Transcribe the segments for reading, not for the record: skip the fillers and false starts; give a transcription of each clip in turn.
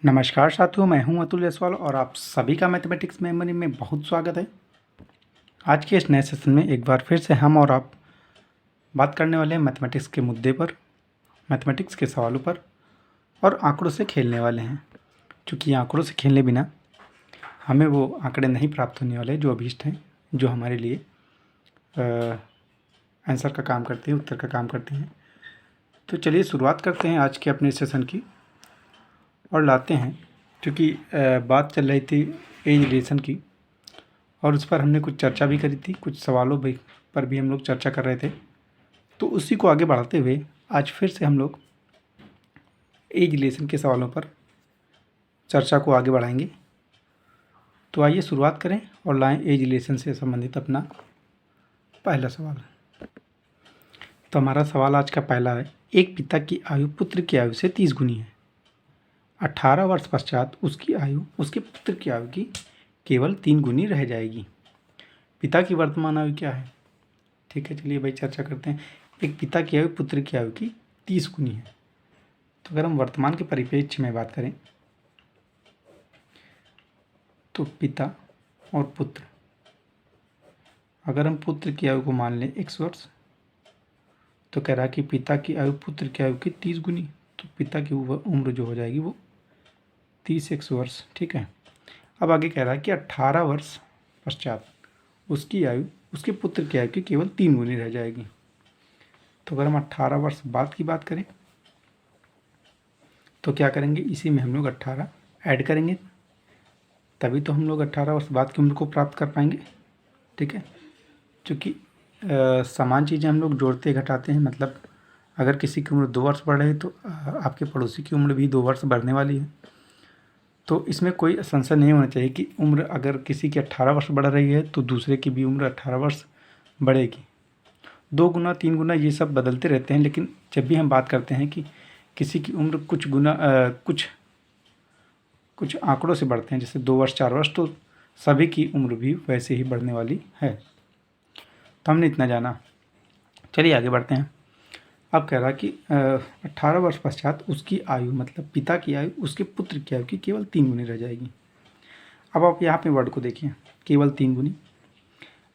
नमस्कार साथियों, मैं हूं अतुल जायसवाल और आप सभी का मैथमेटिक्स मेमोरी में बहुत स्वागत है। आज के इस नए सेशन में एक बार फिर से हम और आप बात करने वाले हैं मैथमेटिक्स के मुद्दे पर, मैथमेटिक्स के सवालों पर और आंकड़ों से खेलने वाले हैं। क्योंकि आंकड़ों से खेलने बिना हमें वो आंकड़े नहीं प्राप्त होने वाले जो अभीष्ट हैं, जो हमारे लिए आंसर का काम करते हैं, उत्तर का काम करते हैं। तो चलिए शुरुआत करते हैं आज के अपने सेशन की और लाते हैं। क्योंकि बात चल रही थी एज रिलेशन की और उस पर हमने कुछ चर्चा भी करी थी, कुछ सवालों पर भी हम लोग चर्चा कर रहे थे। तो उसी को आगे बढ़ाते हुए आज फिर से हम लोग एज रिलेशन के सवालों पर चर्चा को आगे बढ़ाएंगे। तो आइए शुरुआत करें और लाएं एज रिलेशन से संबंधित अपना पहला सवाल। तो हमारा सवाल आज का पहला है, एक पिता की आयु पुत्र की आयु से 30 गुनी है। 18 वर्ष पश्चात उसकी आयु उसके पुत्र की आयु की केवल 3 गुनी रह जाएगी। पिता की वर्तमान आयु क्या है? ठीक है, चलिए भाई चर्चा करते हैं। एक पिता की आयु पुत्र की आयु की 30 गुनी है। तो अगर हम वर्तमान के परिप्रेक्ष्य में बात करें तो पिता और पुत्र, अगर हम पुत्र की आयु को मान लें 100 वर्ष, तो कह रहा है कि पिता की आयु पुत्र की आयु की 30 गुनी, तो पिता की उम्र जो हो जाएगी वो 30 वर्ष। ठीक है, अब आगे कह रहा है कि 18 वर्ष पश्चात उसकी आयु उसके पुत्र की आयु की केवल 3 गुनी रह जाएगी। तो अगर हम 18 वर्ष बाद की बात करें तो क्या करेंगे, इसी में हम लोग 18 ऐड करेंगे, तभी तो हम लोग 18 वर्ष बाद की उम्र को प्राप्त कर पाएंगे। ठीक है, क्योंकि समान चीज़ें हम लोग जोड़ते घटाते हैं। मतलब अगर किसी की उम्र 2 वर्ष बढ़ रही है तो आपके पड़ोसी की उम्र भी 2 वर्ष बढ़ने वाली है। तो इसमें कोई संशय नहीं होना चाहिए कि उम्र अगर किसी की 18 वर्ष बढ़ रही है तो दूसरे की भी उम्र 18 वर्ष बढ़ेगी। 2 गुना 3 गुना ये सब बदलते रहते हैं, लेकिन जब भी हम बात करते हैं कि किसी की उम्र कुछ गुना कुछ आंकड़ों से बढ़ते हैं, जैसे 2 वर्ष 4 वर्ष, तो सभी की उम्र भी वैसे ही बढ़ने वाली है। तो हमने इतना जाना, चलिए आगे बढ़ते हैं। अब कह रहा कि 18 वर्ष पश्चात उसकी आयु, मतलब पिता की आयु उसके पुत्र की आयु की केवल 3 गुनी रह जाएगी। अब आप यहाँ पे वर्ड को देखिए, केवल 3 गुनी।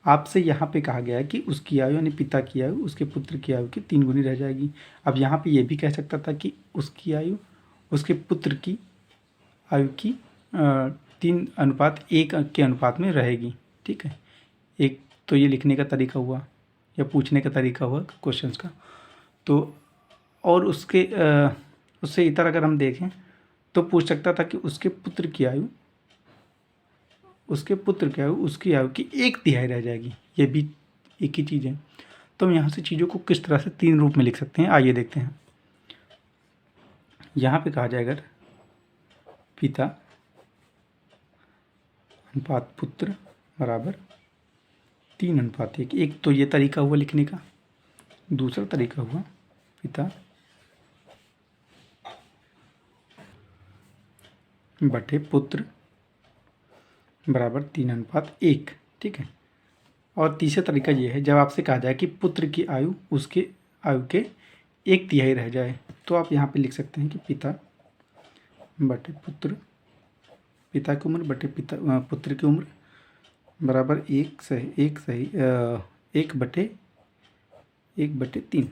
आपसे यहाँ पे कहा गया है कि उसकी आयु यानी पिता की आयु उसके पुत्र की आयु की 3 गुनी रह जाएगी। अब यहाँ पे ये भी कह सकता था कि उसकी आयु उसके पुत्र की आयु की 3:1 के अनुपात में रहेगी। ठीक है, एक तो ये लिखने का तरीका हुआ या पूछने का तरीका हुआ क्वेश्चंस का। तो और उससे इतर अगर हम देखें तो पूछ सकता था कि उसके पुत्र की आयु उसकी आयु की 1/3 रह जाएगी। ये भी एक ही चीज़ है। तो हम यहाँ से चीज़ों को किस तरह से 3 रूप में लिख सकते हैं, आइए देखते हैं। यहाँ पे कहा जाएगा पिता अनुपात पुत्र बराबर 3:1। एक तो ये तरीका हुआ लिखने का, दूसरा तरीका हुआ पिता बटे पुत्र बराबर 3:1। ठीक है, और तीसरा तरीका ये है, जब आपसे कहा जाए कि पुत्र की आयु उसके आयु के 1/3 रह जाए, तो आप यहाँ पे लिख सकते हैं कि पिता बटे पुत्र, पिता की उम्र बटे पुत्र की उम्र बराबर 1/3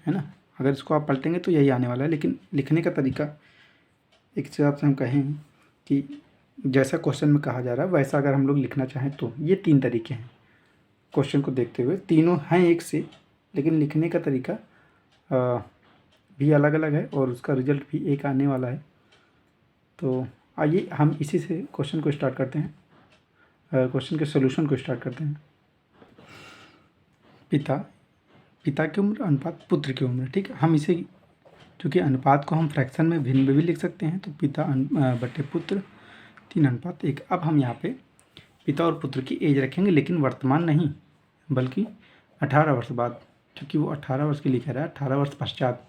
है ना। अगर इसको आप पलटेंगे तो यही आने वाला है, लेकिन लिखने का तरीका एक हिसाब से हम कहें कि जैसा क्वेश्चन में कहा जा रहा है वैसा अगर हम लोग लिखना चाहें तो ये 3 तरीके हैं। क्वेश्चन को देखते हुए तीनों हैं एक से, लेकिन लिखने का तरीका भी अलग अलग है और उसका रिजल्ट भी एक आने वाला है। तो आइए हम इसी से क्वेश्चन को स्टार्ट करते हैं, क्वेश्चन के सोल्यूशन को स्टार्ट करते हैं। पिता की उम्र अनुपात पुत्र की उम्र। ठीक है, हम इसे, क्योंकि अनुपात को हम फ्रैक्शन में भिन्न में भी लिख सकते हैं, तो पिता बटे पुत्र 3:1। अब हम यहाँ पे पिता और पुत्र की एज रखेंगे, लेकिन वर्तमान नहीं बल्कि 18 वर्ष बाद, क्योंकि वो 18 वर्ष के लिए कह रहा है 18 वर्ष पश्चात।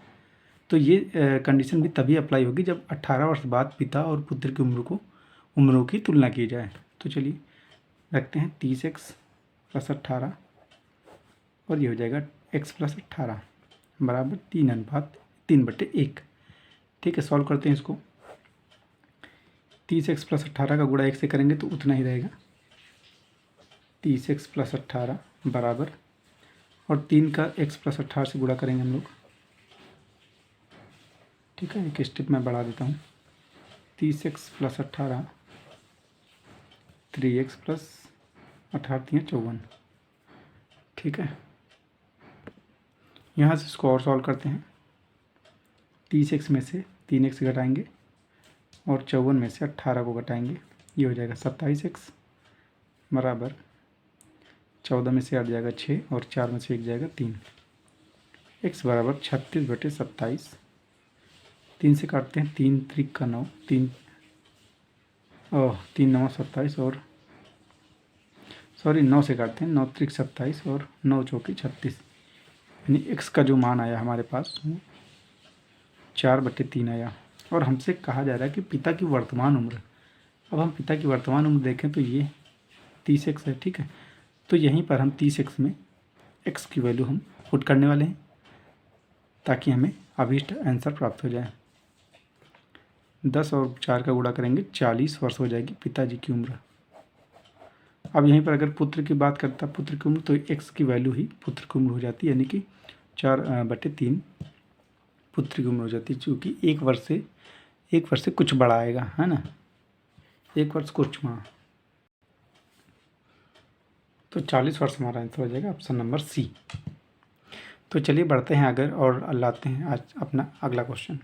तो ये कंडीशन भी तभी अप्लाई होगी जब 18 वर्ष बाद पिता और पुत्र की उम्रों की तुलना की जाए। तो चलिए रखते हैं 30x + 18 और ये हो जाएगा x + 18 बराबर 3:3/1। ठीक है, सॉल्व करते हैं इसको। 30x प्लस 18 का गुणा 1 से करेंगे तो उतना ही रहेगा, 30x प्लस 18 बराबर, और 3 का x प्लस 18 से गुणा करेंगे हम लोग। ठीक है, एक स्टेप मैं बढ़ा देता हूँ। 30x plus 18, 3x plus 18 54। ठीक है, यहाँ से इसको और सॉल्व करते हैं। 30x में से 3x घटाएंगे और 54 में से 18 को घटाएंगे, ये हो जाएगा 27x बराबर, 14 में से 8 जाएगा 6 और 4 में से 1 जाएगा 3, x बराबर 36/27। 3 से काटते हैं, 3 त्रिक का 9, 3 9 27 और 9 से काटते हैं, 9 त्रिक 27 और 9 चौकी 36, यानी x का जो मान आया हमारे पास 4/3 आया। और हमसे कहा जा रहा है कि पिता की वर्तमान उम्र। अब हम पिता की वर्तमान उम्र देखें तो ये 30x है। ठीक है, तो यहीं पर हम 30x में x की वैल्यू हम पुट करने वाले हैं ताकि हमें अभीष्ट आंसर प्राप्त हो जाए। 10 और 4 का गुणा करेंगे, 40 वर्ष हो जाएगी पिताजी की उम्र। अब यहीं पर अगर पुत्र की बात करता पुत्र की उम्र, तो x की वैल्यू ही पुत्र की उम्र हो जाती है, यानी कि 4/3 पुत्र की उम्र हो जाती है, चूँकि एक वर्ष से कुछ बड़ा आएगा, है ना, 1 वर्ष कुछ माह, तो 40 वर्ष हमारा आंसर हो जाएगा, ऑप्शन नंबर सी। तो चलिए बढ़ते हैं आगे और लाते हैं आज अपना अगला क्वेश्चन।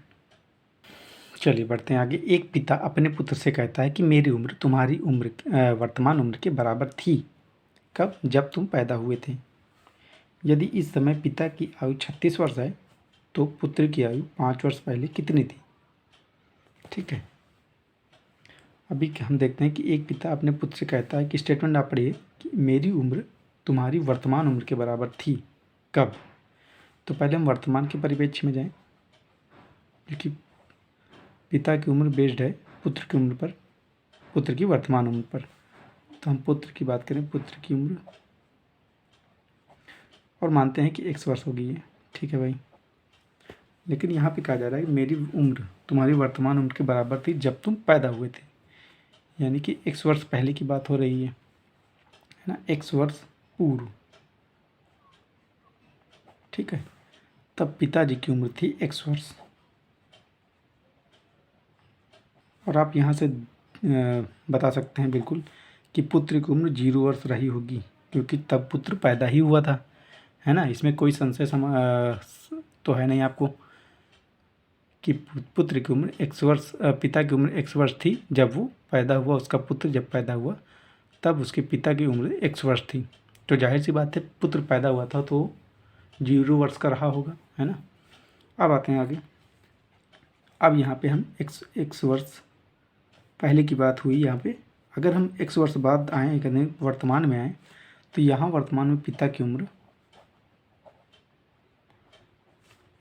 चलिए बढ़ते हैं आगे। एक पिता अपने पुत्र से कहता है कि मेरी उम्र तुम्हारी उम्र वर्तमान उम्र के बराबर थी कब? जब तुम पैदा हुए थे। यदि इस समय पिता की आयु 36 वर्ष है तो पुत्र की आयु 5 वर्ष पहले कितनी थी? ठीक है, अभी हम देखते हैं कि एक पिता अपने पुत्र से कहता है कि स्टेटमेंट आप पढ़िए कि मेरी उम्र तुम्हारी वर्तमान उम्र के बराबर थी कब? तो पहले हम वर्तमान के परिप्रेक्ष्य में जाएं, क्योंकि पिता की उम्र बेस्ड है पुत्र की उम्र पर, पुत्र की वर्तमान उम्र पर। तो हम पुत्र की बात करें, पुत्र की उम्र, और मानते हैं कि x वर्ष हो गई है। ठीक है भाई, लेकिन यहाँ पे कहा जा रहा है कि मेरी उम्र तुम्हारी वर्तमान उम्र के बराबर थी जब तुम पैदा हुए थे, यानी कि x वर्ष पहले की बात हो रही है ना, x वर्ष पूर्व। ठीक है, तब पिताजी की उम्र थी x वर्ष। और आप यहाँ से बता सकते हैं बिल्कुल कि पुत्र की उम्र 0 वर्ष रही होगी, क्योंकि तब पुत्र पैदा ही हुआ था, है ना। इसमें कोई संशय तो है नहीं आपको कि पुत्र की उम्र x वर्ष, पिता की उम्र x वर्ष थी जब वो पैदा हुआ, उसका पुत्र जब पैदा हुआ तब उसके पिता की उम्र x वर्ष थी। तो जाहिर सी बात है पुत्र पैदा हुआ था तो 0 वर्ष का रहा होगा, है ना। अब आते हैं आगे। अब यहाँ पे हम x वर्ष पहले की बात हुई, यहाँ पे अगर हम x वर्ष बाद आए, कहते वर्तमान में आए, तो यहाँ वर्तमान में पिता की उम्र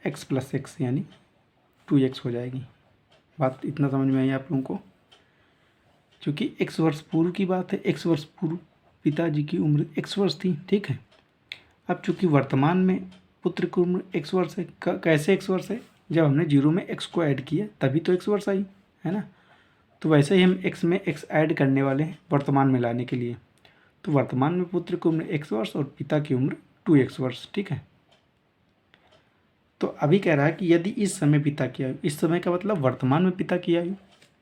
x प्लस x यानी 2x हो जाएगी। बात इतना समझ में आई आप लोगों को? क्योंकि x वर्ष पूर्व की बात है, x वर्ष पूर्व पिताजी की उम्र x वर्ष थी। ठीक है, अब चूँकि वर्तमान में पुत्र की उम्र x वर्ष है, कैसे x वर्ष है? जब हमने 0 में x को ऐड किया तभी तो x वर्ष आई, है ना। तो वैसे ही हम x में x ऐड करने वाले हैं वर्तमान में लाने के लिए। तो वर्तमान में पुत्र की उम्र x वर्ष और पिता की उम्र 2x वर्ष। ठीक है, तो अभी कह रहा है कि यदि इस समय पिता की आयु, इस समय का मतलब वर्तमान में पिता की आयु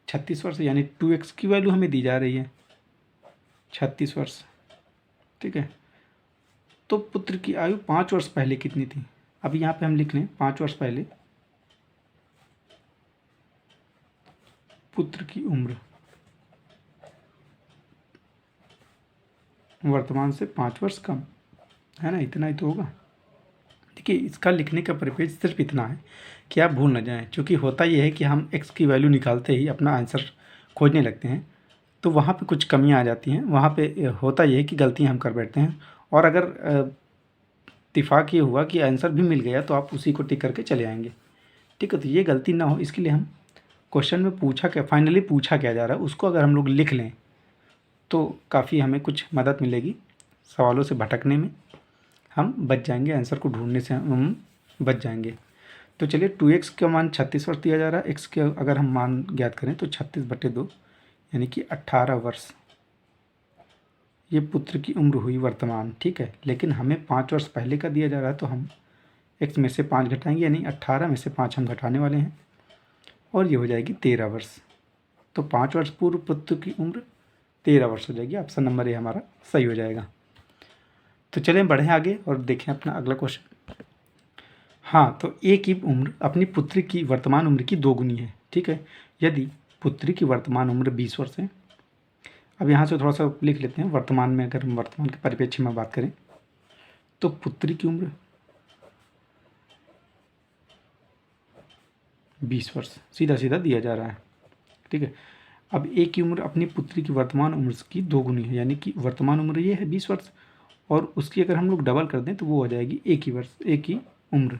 36 वर्ष, यानी 2x की वैल्यू हमें दी जा रही है 36 वर्ष। ठीक है, तो पुत्र की आयु 5 वर्ष पहले कितनी थी? अभी यहाँ पे हम लिख लें 5 वर्ष पहले पुत्र की उम्र वर्तमान से 5 वर्ष कम, है ना, इतना ही तो होगा। देखिए, इसका लिखने का परिपेक्ष सिर्फ इतना है कि आप भूल न जाएं, क्योंकि होता यह है कि हम x की वैल्यू निकालते ही अपना आंसर खोजने लगते हैं तो वहाँ पे कुछ कमियां आ जाती हैं, वहाँ पे होता यह है कि गलतियां हम कर बैठते हैं। और अगर इत्तेफाक ये हुआ कि आंसर भी मिल गया तो आप उसी को टिक करके चले आएंगे। ठीक है, तो ये गलती ना हो इसके लिए हम क्वेश्चन में पूछा क्या, फाइनली पूछा क्या जा रहा है, उसको अगर हम लोग लिख लें तो काफ़ी हमें कुछ मदद मिलेगी, सवालों से भटकने में हम बच जाएंगे, आंसर को ढूंढने से हम बच जाएंगे। तो चलिए 2x का मान 36 वर्ष दिया जा रहा है, x के अगर हम मान ज्ञात करें तो 36/2 यानी कि 18 वर्ष ये पुत्र की उम्र हुई वर्तमान, ठीक है। लेकिन हमें 5 वर्ष पहले का दिया जा रहा है, तो हम x में से 5 घटाएंगे, यानी 18 में से 5 हम घटाने वाले हैं और ये हो जाएगी 13 वर्ष। तो 5 वर्ष पूर्व पुत्र की उम्र 13 वर्ष हो जाएगी। ऑप्शन नंबर ए हमारा सही हो जाएगा। तो चलें बढ़ें आगे और देखें अपना अगला क्वेश्चन। हाँ, तो ए की उम्र अपनी पुत्री की वर्तमान उम्र की 2 गुनी है, ठीक है। यदि पुत्री की वर्तमान उम्र 20 वर्ष है, अब यहाँ से थोड़ा सा लिख लेते हैं। वर्तमान में अगर हम वर्तमान के परिप्रेक्ष्य में बात करें तो पुत्री की उम्र 20 वर्ष सीधा सीधा दिया जा रहा है, ठीक है। अब ए की उम्र अपनी पुत्री की वर्तमान उम्र की 2 गुनी है, यानी कि वर्तमान उम्र ये है 20 वर्ष और उसकी अगर हम लोग डबल कर दें तो वो हो जाएगी ए की उम्र,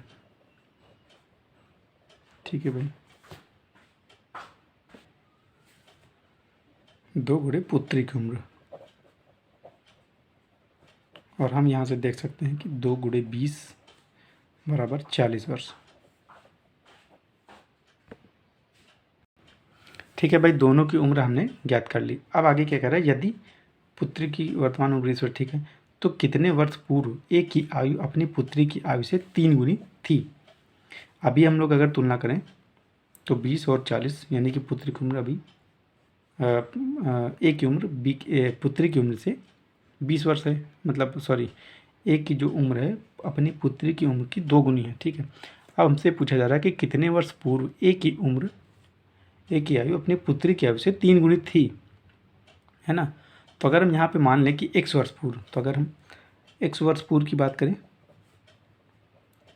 ठीक है भाई। 2 गुणे पुत्री की उम्र, और हम यहाँ से देख सकते हैं कि 2 गुणे 20 बराबर 40 वर्ष, ठीक है भाई। दोनों की उम्र हमने ज्ञात कर ली। अब आगे क्या कह रहा है, यदि पुत्री की वर्तमान उम्र 20 वर्ष, ठीक है, तो कितने वर्ष पूर्व ए की आयु अपनी पुत्री की आयु से 3 गुनी थी। अभी हम लोग अगर तुलना करें तो 20 और 40, यानी कि पुत्री की उम्र अभी ए की उम्र पुत्री की उम्र से 20 वर्ष है, मतलब सॉरी, ए की जो उम्र है अपनी पुत्री की उम्र की 2 गुनी है, ठीक है। अब हमसे पूछा जा रहा है कि कितने वर्ष पूर्व ए की आयु अपनी पुत्री की आयु से 3 गुनी थी, है ना। तो अगर हम यहाँ पे मान लें कि x वर्ष पूर्व, तो अगर हम x वर्ष पूर्व की बात करें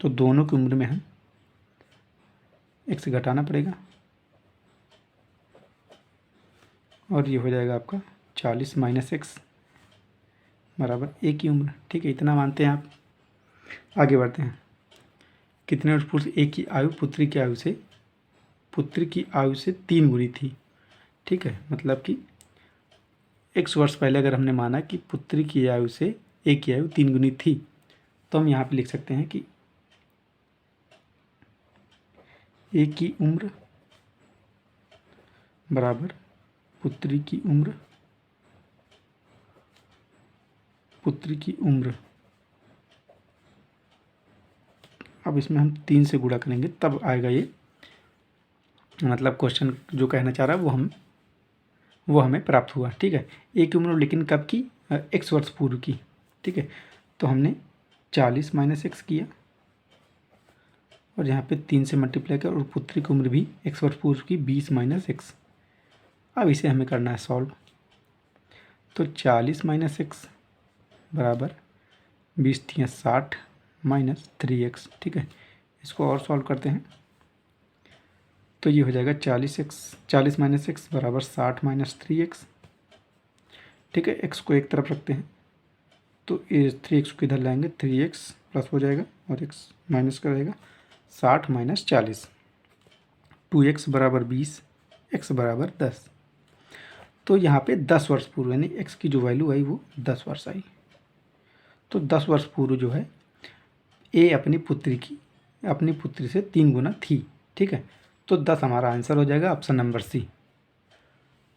तो दोनों की उम्र में हम x घटाना पड़ेगा और ये हो जाएगा आपका 40 माइनस x बराबर ए की उम्र, ठीक है। इतना मानते हैं आप। आगे बढ़ते हैं। कितने वर्ष पूर्व ए की आयु पुत्री की आयु से 3 गुनी थी, ठीक है। मतलब कि x वर्ष पहले अगर हमने माना कि पुत्री की आयु से ए की आयु 3 गुनी थी, तो हम यहाँ पे लिख सकते हैं कि ए की उम्र बराबर पुत्री की उम्र। अब इसमें हम 3 से गुणा करेंगे तब आएगा ये, मतलब क्वेश्चन जो कहना चाह रहा है वो हमें प्राप्त हुआ, ठीक है। ए की उम्र लेकिन कब की, x वर्ष पूर्व की, ठीक है। तो हमने 40 माइनस एक्स किया और यहाँ पे 3 से मल्टीप्लाई कर, और पुत्री की उम्र भी x वर्ष पूर्व की 20 माइनस एक्स। अब इसे हमें करना है सॉल्व। तो 40 माइनस एक्स बराबर 20 × 60 माइनस 3x, ठीक है। इसको और सॉल्व करते हैं तो ये हो जाएगा 40 माइनस एक्स बराबर 60 माइनस 3x, ठीक है। x को एक तरफ रखते हैं तो 3x को इधर लाएंगे, 3x प्लस हो जाएगा और x माइनस का रहेगा। 60 माइनस 40, 2x बराबर 20, x बराबर 10। तो यहाँ पे 10 वर्ष पूर्व, यानी x की जो वैल्यू आई वो 10 वर्ष आई। तो 10 वर्ष पूर्व जो है ए अपनी पुत्री से 3 गुना थी, ठीक है। तो 10 हमारा आंसर हो जाएगा, ऑप्शन नंबर सी।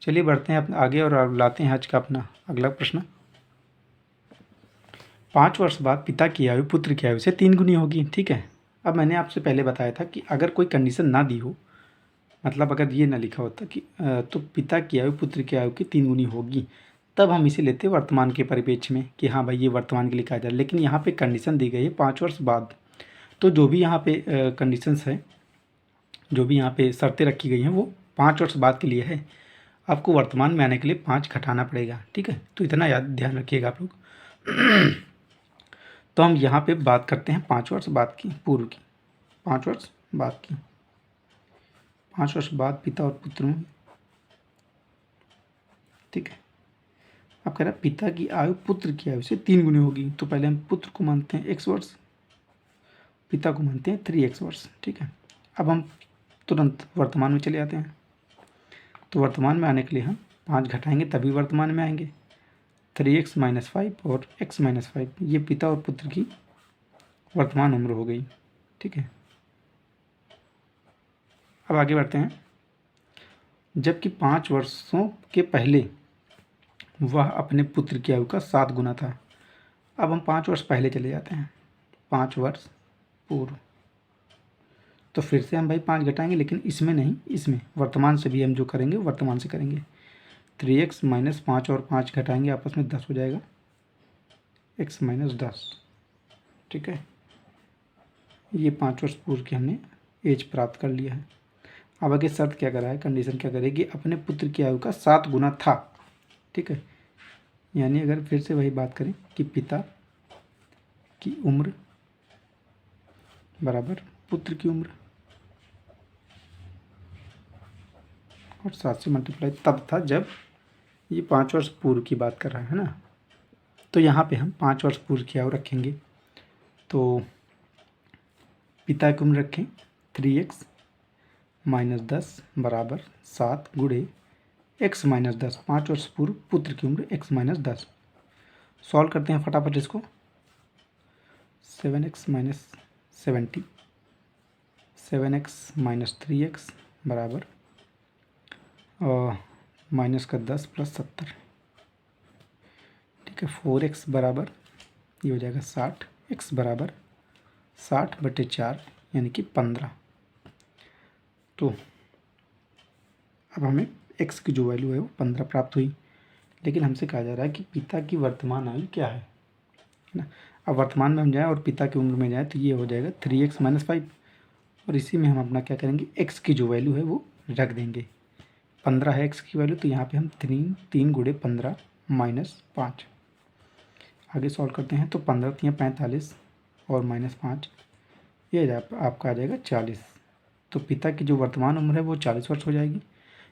चलिए बढ़ते हैं अपने आगे और लाते हैं आज का अपना अगला प्रश्न। 5 वर्ष बाद पिता की आयु पुत्र की आयु से 3 गुनी होगी, ठीक है। अब मैंने आपसे पहले बताया था कि अगर कोई कंडीशन ना दी हो, मतलब अगर ये ना लिखा होता कि तो पिता की आयु पुत्र की आयु की 3 गुनी होगी, तब हम इसे लेते वर्तमान के परिप्रेक्ष्य में कि हाँ भाई ये वर्तमान के लिखा जाए। लेकिन यहाँ पे कंडीशन दी गई है 5 वर्ष बाद, तो जो भी यहाँ पे कंडीशंस है, जो भी यहाँ पे शर्तें रखी गई हैं वो 5 वर्ष बाद के लिए है। आपको वर्तमान में आने के लिए 5 घटाना पड़ेगा, ठीक है। तो इतना याद ध्यान रखिएगा आप लोग। तो हम यहाँ पे बात करते हैं 5 वर्ष बाद की, पूर्व की, 5 वर्ष बाद की। 5 वर्ष बाद पिता और पुत्र में, ठीक है। अब कह रहा है पिता की आयु पुत्र की आयु से 3 गुनी होगी, तो पहले हम पुत्र को मानते हैं x वर्ष, पिता को मानते हैं 3x वर्ष, ठीक है। अब हम तुरंत वर्तमान में चले आते हैं। तो वर्तमान में आने के लिए हम 5 घटाएंगे तभी वर्तमान में आएंगे। 3x माइनस 5 और x माइनस 5, ये पिता और पुत्र की वर्तमान उम्र हो गई, ठीक है। अब आगे बढ़ते हैं। जबकि 5 वर्षों के पहले वह अपने पुत्र की आयु का 7 गुना था। अब हम 5 वर्ष पहले चले जाते हैं, 5 वर्ष पूर्व। तो फिर से हम भाई 5 घटाएंगे, लेकिन इसमें नहीं, इसमें वर्तमान से भी हम जो करेंगे वर्तमान से करेंगे। 3x माइनस 5 और 5 घटाएंगे आपस में 10 हो जाएगा, x माइनस 10। ठीक है, ये 5 वर्ष पूर्व की हमने एज प्राप्त कर लिया है। अब आगे शर्त क्या करा है, कंडीशन क्या करेगी, अपने पुत्र की आयु का 7 गुना था। ठीक है, यानी अगर फिर से वही बात करें कि पिता की उम्र बराबर पुत्र की उम्र और 7 से मल्टीप्लाई तब था जब ये 5 वर्ष पूर्व की बात कर रहा है ना। तो यहाँ पे हम 5 वर्ष पूर्व की आयु रखेंगे। तो पिता की उम्र रखें 3x माइनस 10 बराबर 7 गुणे x माइनस 10, 5 वर्ष पूर्व पुत्र की उम्र x माइनस 10। सॉल्व करते हैं फटाफट इसको। 7x minus 70, 7x minus 3x बराबर माइनस का 10 प्लस 70। ठीक है, 4x बराबर ये हो जाएगा 60, x बराबर 60/4 यानी कि 15। तो अब हमें x की जो वैल्यू है वो 15 प्राप्त हुई, लेकिन हमसे कहा जा रहा है कि पिता की वर्तमान आयु क्या है ना। अब वर्तमान में हम जाएँ और पिता की उम्र में जाएँ तो ये हो जाएगा 3x माइनस 5, और इसी में हम अपना क्या करेंगे, x की जो वैल्यू है वो रख देंगे। 15 है x की वैल्यू, तो यहाँ पे हम 3 गुणे 15 माइनस 5। आगे सॉल्व करते हैं तो 15 3 45 और माइनस 5, ये आपका आ जाएगा 40। तो पिता की जो वर्तमान उम्र है वो 40 वर्ष हो जाएगी।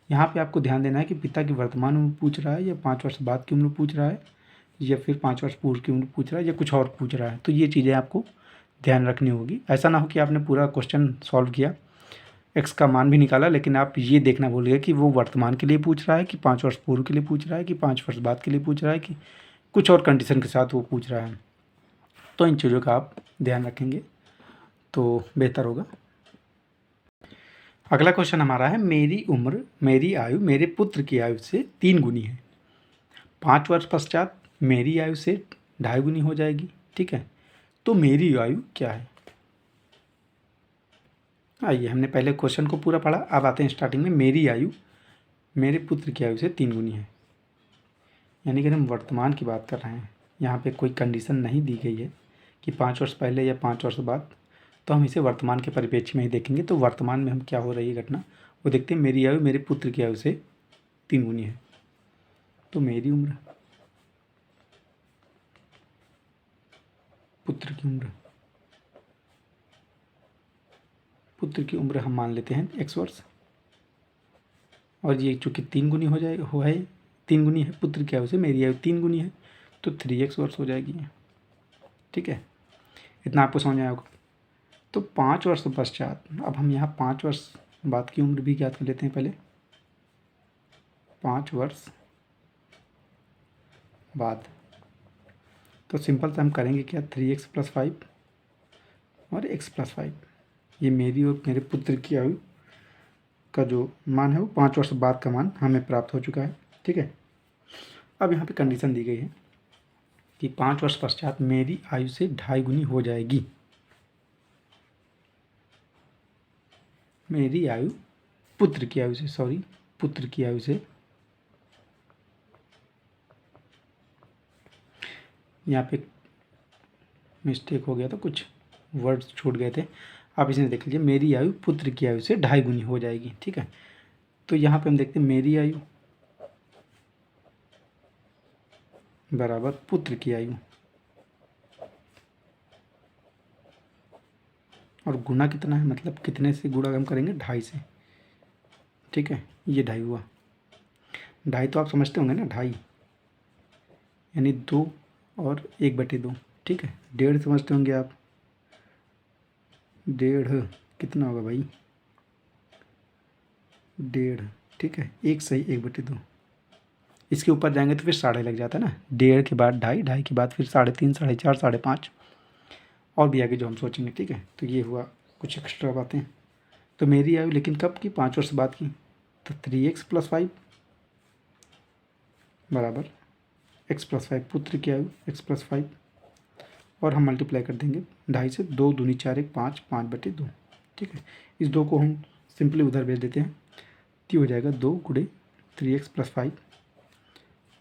यहाँ पे आपको ध्यान देना है कि पिता की वर्तमान उम्र पूछ रहा है या 5 वर्ष बाद की उम्र पूछ रहा है या फिर 5 वर्ष पूर्व की उम्र पूछ रहा है या कुछ और पूछ रहा है। तो ये चीज़ें आपको ध्यान रखनी होगी। ऐसा ना हो कि आपने पूरा क्वेश्चन सॉल्व किया, x का मान भी निकाला, लेकिन आप ये देखना भूल गए कि वो वर्तमान के लिए पूछ रहा है कि 5 वर्ष पूर्व के लिए पूछ रहा है कि 5 वर्ष बाद के लिए पूछ रहा है कि कुछ और कंडीशन के साथ वो पूछ रहा है। तो इन चीज़ों का आप ध्यान रखेंगे तो बेहतर होगा। अगला क्वेश्चन हमारा है, मेरी उम्र मेरी आयु मेरे पुत्र की आयु से 3 गुनी है। 5 वर्ष पश्चात मेरी आयु से 2.5 गुनी हो जाएगी। ठीक है, तो मेरी आयु क्या है। आइए, हमने पहले क्वेश्चन को पूरा पढ़ा, अब आते हैं स्टार्टिंग में। मेरी आयु मेरे पुत्र की आयु से 3 गुनी है, यानी कि हम वर्तमान की बात कर रहे हैं। यहाँ पे कोई कंडीशन नहीं दी गई है कि 5 वर्ष पहले या 5 वर्ष बाद, तो हम इसे वर्तमान के परिप्रेक्ष्य में ही देखेंगे। तो वर्तमान में हम क्या हो रही है घटना वो देखते हैं। मेरी आयु मेरे पुत्र की आयु से 3 गुनी है, तो मेरी उम्र पुत्र की उम्र हम मान लेते हैं x वर्ष, और ये चूँकि 3 गुनी हो जाएगा, हो है 3 गुनी है पुत्र की आयु से, मेरी आयु 3 गुनी है, तो 3x वर्ष हो जाएगी। ठीक है, इतना आपको समझ में आएगा। तो 5 वर्ष पश्चात, अब हम यहाँ 5 वर्ष बाद की उम्र भी ज्ञात कर लेते हैं पहले। 5 वर्ष बाद, तो सिंपल से हम करेंगे क्या, 3x प्लस 5 और x प्लस 5। ये मेरी और मेरे पुत्र की आयु का जो मान है वो 5 वर्ष बाद का मान हमें प्राप्त हो चुका है। ठीक है, अब यहाँ पे कंडीशन दी गई है कि 5 वर्ष पश्चात मेरी आयु से 2.5 गुनी हो जाएगी। मेरी आयु पुत्र की आयु से यहाँ पे मिस्टेक हो गया था, कुछ वर्ड्स छूट गए थे, आप इसे देख लीजिए। मेरी आयु पुत्र की आयु से 2.5 गुनी हो जाएगी। ठीक है, तो यहाँ पे हम देखते हैं मेरी आयु बराबर पुत्र की आयु, और गुना कितना है, मतलब कितने से गुणा हम करेंगे, 2.5 से। ठीक है, ये 2.5 हुआ। 2.5 तो आप समझते होंगे ना, 2.5 यानी 2 और 1/2। ठीक है, 1.5 समझते होंगे आप। 1.5 कितना होगा भाई, 1.5। ठीक है, 1 सही 1/2। इसके ऊपर जाएंगे तो फिर 0.5 लग जाता है ना। 1.5 के बाद 2.5, 2.5 के बाद फिर 3.5, 4.5, 5.5 और भी आगे जो हम सोचेंगे। ठीक है, तो ये हुआ कुछ एक्स्ट्रा बातें। तो मेरी आयु लेकिन कब की, 5 वर्ष बाद की, तो 3x + 5 बराबर x + 5 पुत्र की आयु x + 5 और हम मल्टीप्लाई कर देंगे 2.5 से। 2 दूनी 4 1 5 5/2। ठीक है, इस 2 को हम सिंपली उधर भेज देते हैं। तो हो जाएगा 2 × 3x + 5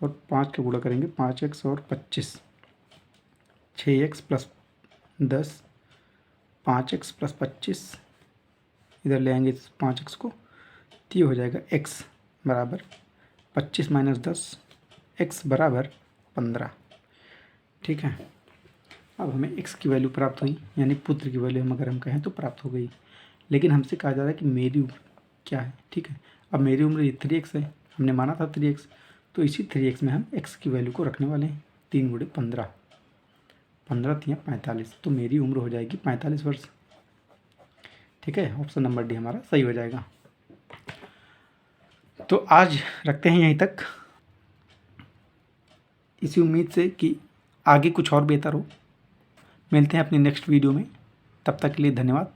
और 5 का गुणा करेंगे 5x और 25 6x + 10 5x + 25 इधर ले आएंगे 5x को। तो हो जाएगा x बराबर 25 - 10 x बराबर 15। ठीक है, अब हमें x की वैल्यू प्राप्त हुई, यानी पुत्र की वैल्यू हम अगर हम कहें तो प्राप्त हो गई। लेकिन हमसे कहा जा रहा है कि मेरी उम्र क्या है। ठीक है, अब मेरी उम्र ये 3x है, हमने माना था 3x, तो इसी 3x में हम x की वैल्यू को रखने वाले हैं। 3 × 15 15 × 45, तो मेरी उम्र हो जाएगी 45 वर्ष। ठीक है, ऑप्शन नंबर डी हमारा सही हो जाएगा। तो आज रखते हैं यहीं तक, इसी उम्मीद से कि आगे कुछ और बेहतर हो। मिलते हैं अपनी नेक्स्ट वीडियो में, तब तक के लिए धन्यवाद।